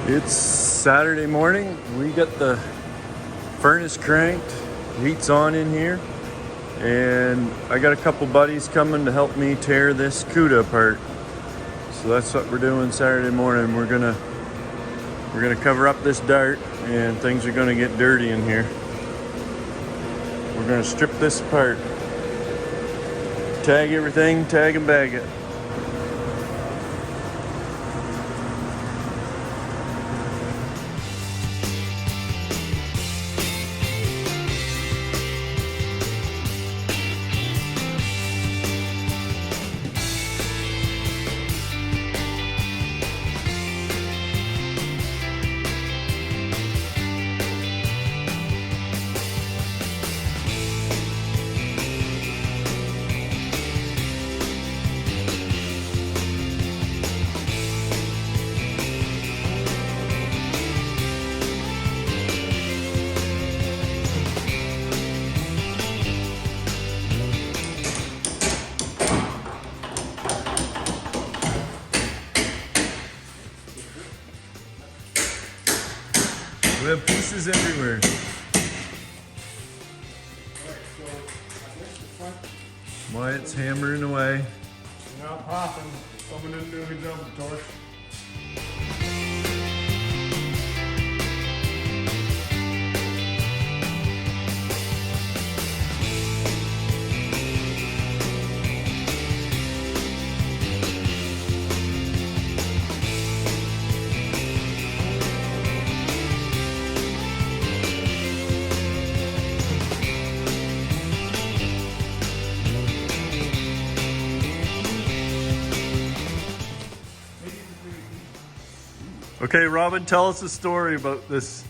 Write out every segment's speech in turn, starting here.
It's Saturday morning. We got the furnace cranked, heat's on in here, and I got a couple buddies coming to help me tear this Cuda apart. So that's what we're doing Saturday morning. We're gonna cover up this dart, and things are gonna get dirty in here. We're gonna strip this apart, tag everything, tag and bag it. We have pieces everywhere. Wyatt's hammering away. Not popping. Someone didn't do a good job with the torch. Okay, Robin, tell us a story about this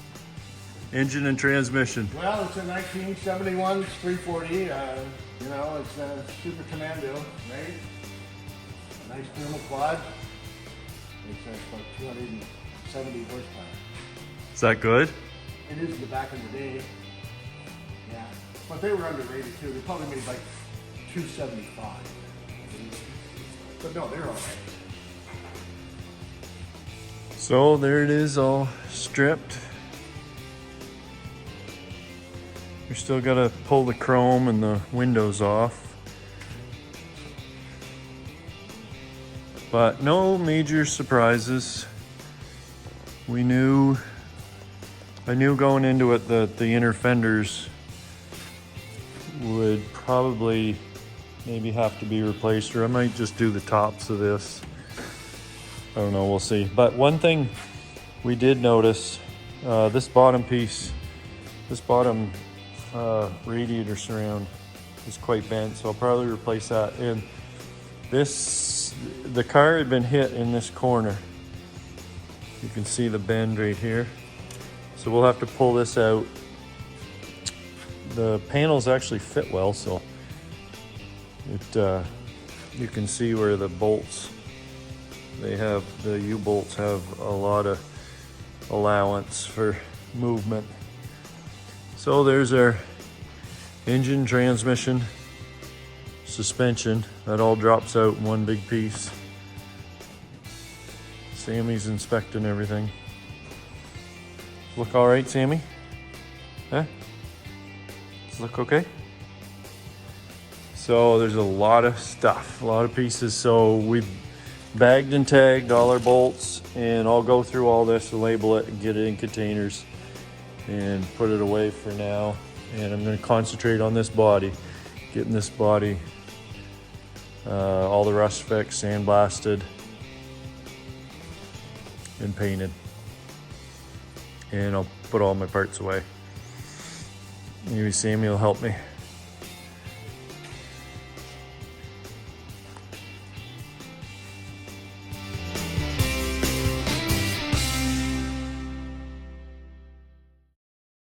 engine and transmission. Well, it's a 1971 340. You know, it's a Super Commando, right? Nice thermal quad. It's about 270 horsepower. Is that good? It is the back in the day. Yeah, but they were underrated too. They probably made like 275. But no, they're all right. So there it is, all stripped. We still gotta pull the chrome and the windows off. But no major surprises. I knew going into it that the inner fenders would probably maybe have to be replaced, or I might just do the tops of this. I don't know, we'll see. But one thing we did notice, this bottom piece, this bottom radiator surround is quite bent, so I'll probably replace that. And the car had been hit in this corner. You can see the bend right here. So we'll have to pull this out. The panels actually fit well, so you can see where the bolts, the U-bolts have a lot of allowance for movement. So there's our engine, transmission, suspension. That all drops out in one big piece. Sammy's inspecting everything. Look all right, Sammy? Huh? Does it look okay? So there's a lot of stuff, a lot of pieces. So we've bagged and tagged all our bolts, and I'll go through all this and label it and get it in containers and put it away for now. And I'm going to concentrate on this body, getting this body, all the rust fixed, sandblasted, and painted. And I'll put all my parts away. Maybe Sammy will help me.